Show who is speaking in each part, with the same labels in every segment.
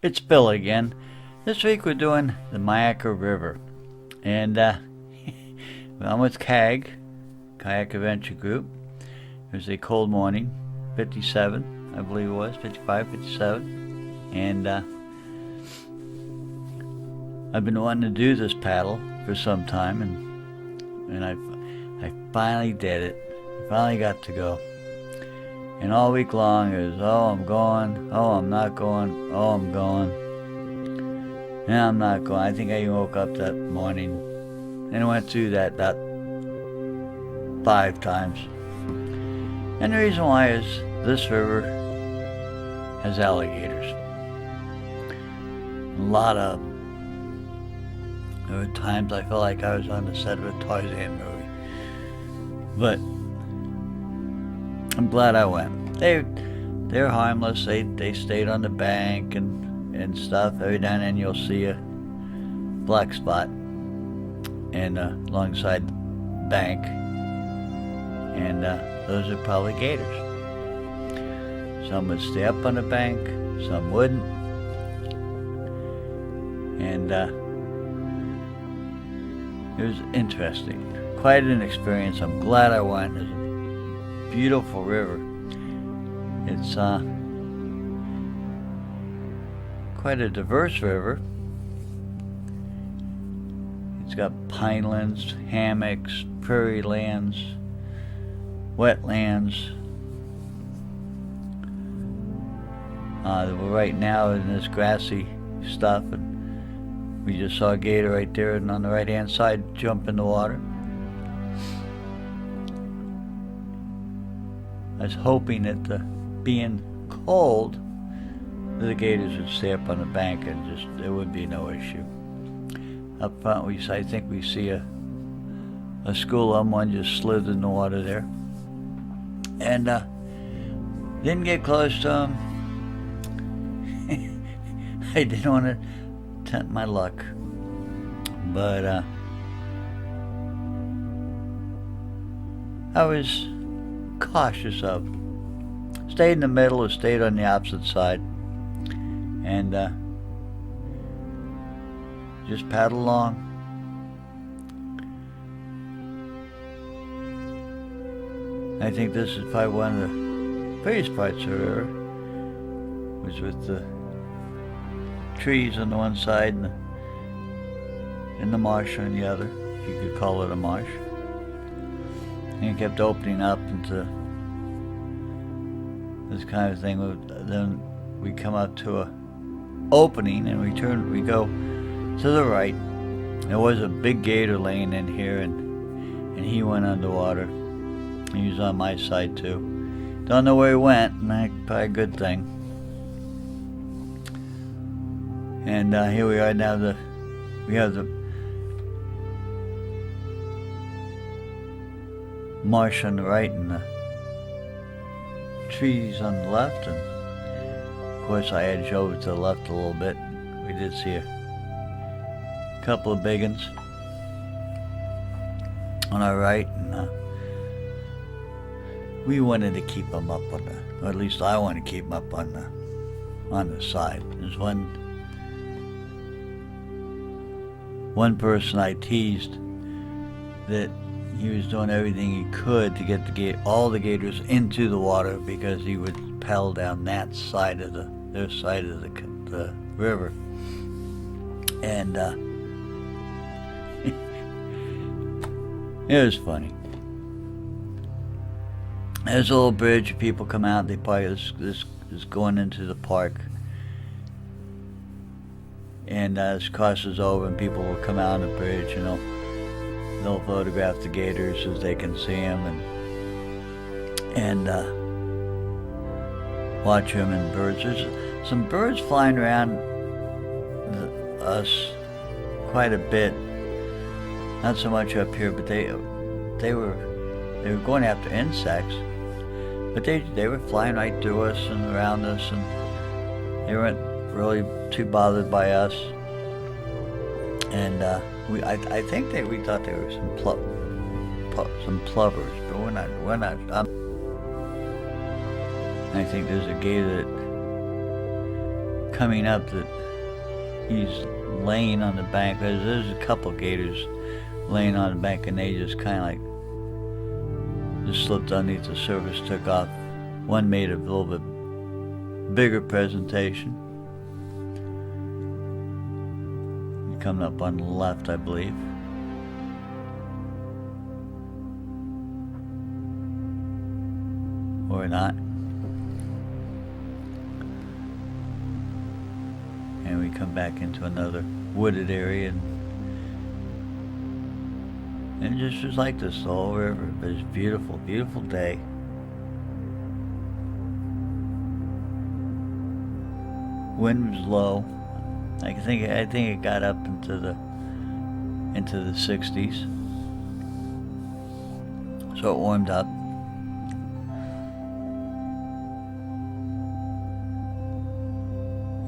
Speaker 1: It's Bill again. This week we're doing the Myakka River. And I'm with KAG, Kayak Adventure Group. It was a cold morning, 57, I believe it was, 55, 57. And I've been wanting to do this paddle for some time, and I finally did it. I finally got to go. And all week long it was, oh, I'm going, oh, I'm not going, oh, I'm going, and I'm not going. I think I even woke up that morning and I went through that about 5 times. And the reason why is this river has alligators. A lot of them. There were times I felt like I was on the set of a Tarzan movie. But I'm glad I went. They're harmless. They stayed on the bank and stuff. Every now and then you'll see a black spot and alongside the bank, and those are probably gators. Some would stay up on the bank, some wouldn't, and it was interesting. Quite an experience. I'm glad I went. It's a beautiful river. It's quite a diverse river. It's got pinelands, hammocks, prairie lands, wetlands. We're right now in this grassy stuff, and we just saw a gator right there, and on the right hand side jump in the water. I was hoping that being cold, the gators would stay up on the bank and just there would be no issue. Up front, I think we see a school of them. One just slid in the water there, and didn't get close to them. I didn't want to tempt my luck, but I was cautious of. Stayed in the middle or stayed on the opposite side, and just paddled along. I think this is probably one of the prettiest parts of the river, was with the trees on the one side and the marsh on the other, if you could call it a marsh. And it kept opening up into this kind of thing. Then we come up to a opening and we go to the right. There was a big gator laying in here, and he went underwater. He was on my side too. Don't know where he went, and that's probably a good thing. And here we are now. We have the marsh on the right and the trees on the left, and of course I edged over to the left a little bit. We did see a couple of big ones on our right, and we wanted to keep them up on or at least I want to keep them up on the side. There's one person I teased that he was doing everything he could to get all the gators into the water, because he would paddle down that side of their side of the river. And it was funny. There's a little bridge. People come out. They probably this is going into the park, and this crosses over, and people will come out on the bridge, and they'll photograph the gators as they can see them, and watch them, and birds. There's some birds flying around us quite a bit. Not so much up here, but they were going after insects, but they were flying right through us and around us, and they weren't really too bothered by us. And I think we thought they were some plovers, but we're not. I think there's a gator that coming up that he's laying on the bank. There's a couple gators laying on the bank, and they just kind of like just slipped underneath the surface, took off. One made a little bit bigger presentation. Coming up on the left, I believe. Or not. And we come back into another wooded area, and it just was like this the whole river. But it's beautiful, beautiful day. Wind was low. I think it got up into the 60s. So it warmed up.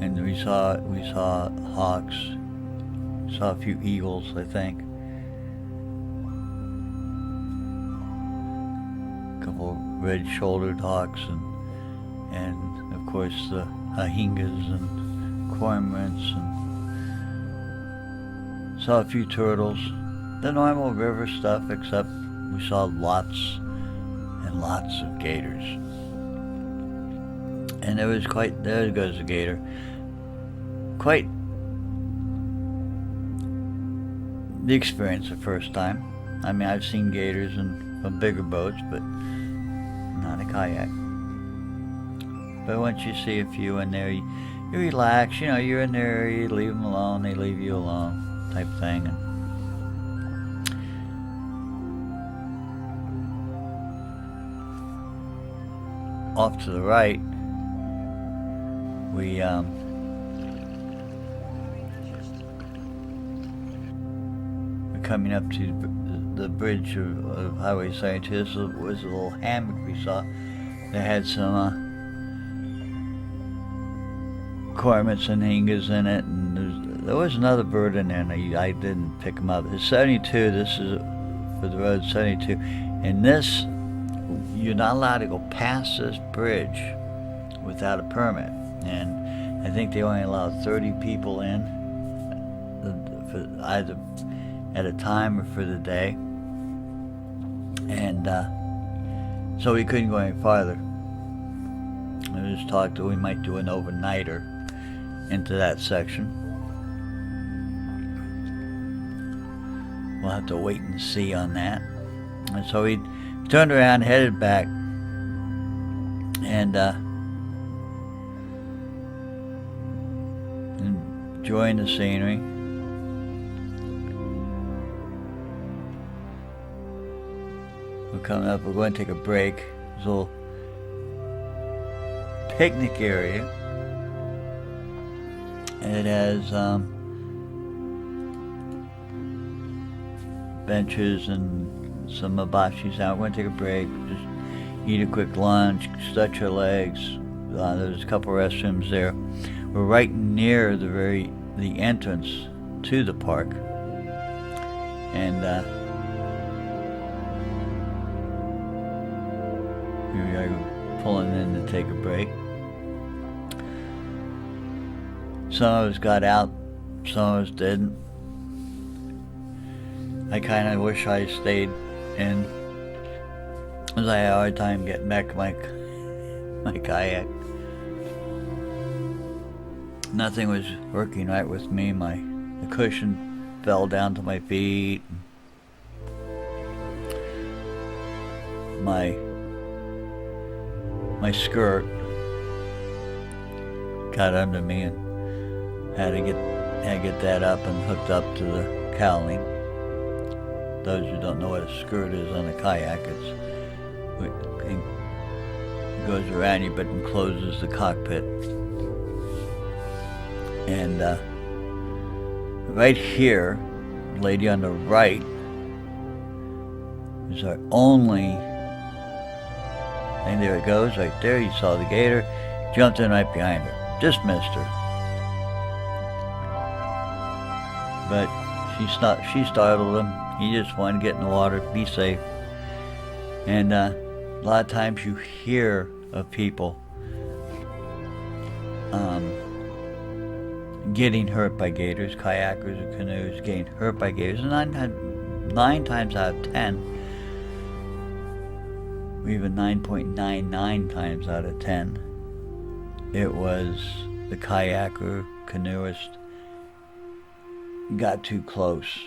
Speaker 1: And we saw hawks. Saw a few eagles, I think. A couple red-shouldered hawks, and of course the hyingas and cormorants, and saw a few turtles. The normal river stuff, except we saw lots and lots of gators. And there goes the gator. Quite the experience the first time. I mean, I've seen gators from bigger boats, but not a kayak. But once you see a few in there, you relax. You're in there, you leave them alone, they leave you alone, type thing. And off to the right, we're coming up to the bridge of Highway 72. This was a little hammock we saw that had some cormorants and hyingas in it, and there was another bird in there, and I didn't pick them up. It's 72. This is for the road 72, and this, you're not allowed to go past this bridge without a permit, and I think they only allow 30 people in, for either at a time or for the day, and so we couldn't go any farther. I just talked that we might do an overnighter into that section. We'll have to wait and see on that. And so we turned around, headed back, and enjoying the scenery. We're coming up, we're going to take a break. There's a little picnic area. And it has benches and some hibachis out. We're going to take a break, just eat a quick lunch, stretch our legs. There's a couple restrooms there. We're right near the entrance to the park. And here we are pulling in to take a break. Some of us got out, some of us didn't. I kind of wish I stayed in, because I had a hard time getting back to my kayak. Nothing was working right with me. The cushion fell down to my feet. My skirt got under me, and had to get that up and hooked up to the cowling. Those who don't know what a skirt is on a kayak, it goes around you but encloses the cockpit. And right here, the lady on the right is our only, and there it goes, right there. You saw the gator, jumped in right behind her, just missed her. But she startled him. He just wanted to get in the water, be safe. And a lot of times you hear of people getting hurt by gators, kayakers and canoes getting hurt by gators. And 9 times out of 10, or even 9.99 times out of 10, it was the kayaker, canoeist got too close,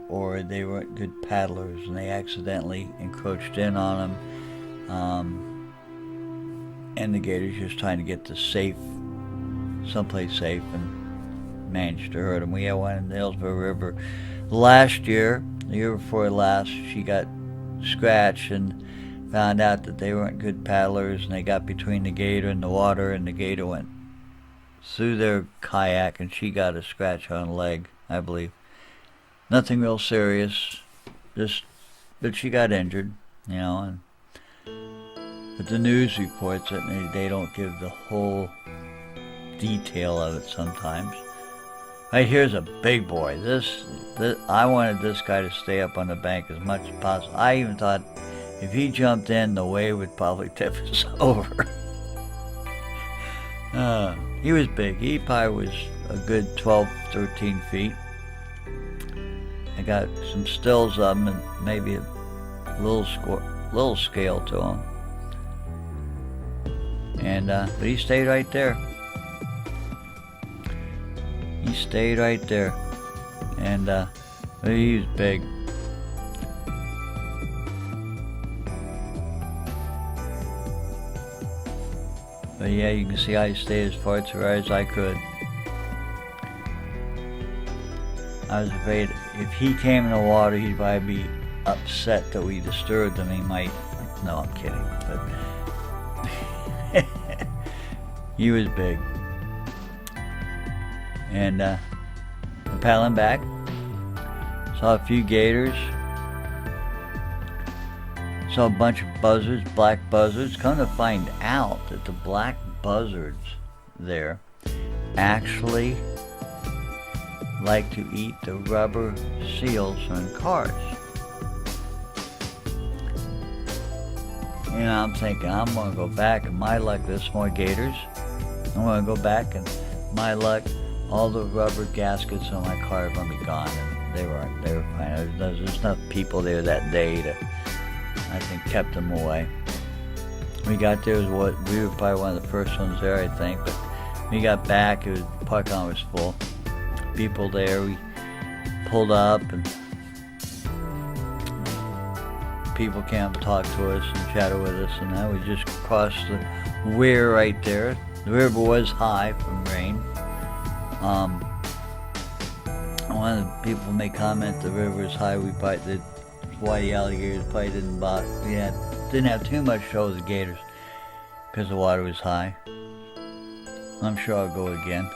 Speaker 1: or they weren't good paddlers and they accidentally encroached in on them, and the gators just trying to get to someplace safe, and managed to hurt them. We had one in the Hillsborough River last year, the year before last. She got scratched and found out that they weren't good paddlers, and they got between the gator and the water, and the gator went through their kayak, and she got a scratch on her leg, I believe. Nothing real serious, but she got injured, and but the news reports it, and they don't give the whole detail of it sometimes. Right, here's a big boy. This I wanted this guy to stay up on the bank as much as possible. I even thought if he jumped in, the wave would probably tip us over. He was big. He probably was a good 12, 13 feet. I got some stills of him and maybe a little scale to him. And but he stayed right there. He stayed right there, and he was big. But yeah, you can see I stayed as far to right as I could. I was afraid if he came in the water, he'd probably be upset that we disturbed him. He might. No, I'm kidding. But he was big. And paddling back, saw a few gators, saw a bunch of buzzards, black buzzards. Come to find out that the black buzzards there actually like to eat the rubber seals on cars. And I'm thinking, I'm going to go back, and my luck, there's more gators. I'm going to go back, and my luck, all the rubber gaskets on my car are going to be gone, and they were fine. There's enough people there that day to, I think, kept them away. We got there, we were probably one of the first ones there, I think, but we got back, the parking lot was full. People there, we pulled up, and people came up and talked to us and chatted with us, and then we just crossed the weir right there. The river was high from rain. One of the people may comment the river is high. That's why the alligators probably didn't have too much show of the gators, because the water was high. I'm sure I'll go again.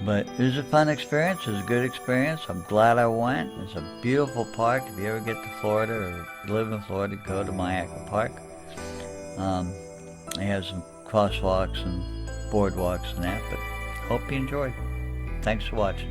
Speaker 1: But it was a fun experience. It was a good experience. I'm glad I went. It's a beautiful park. If you ever get to Florida or live in Florida, go to Myakka Park. They have some crosswalks and boardwalks and that, but hope you enjoy. Thanks for watching.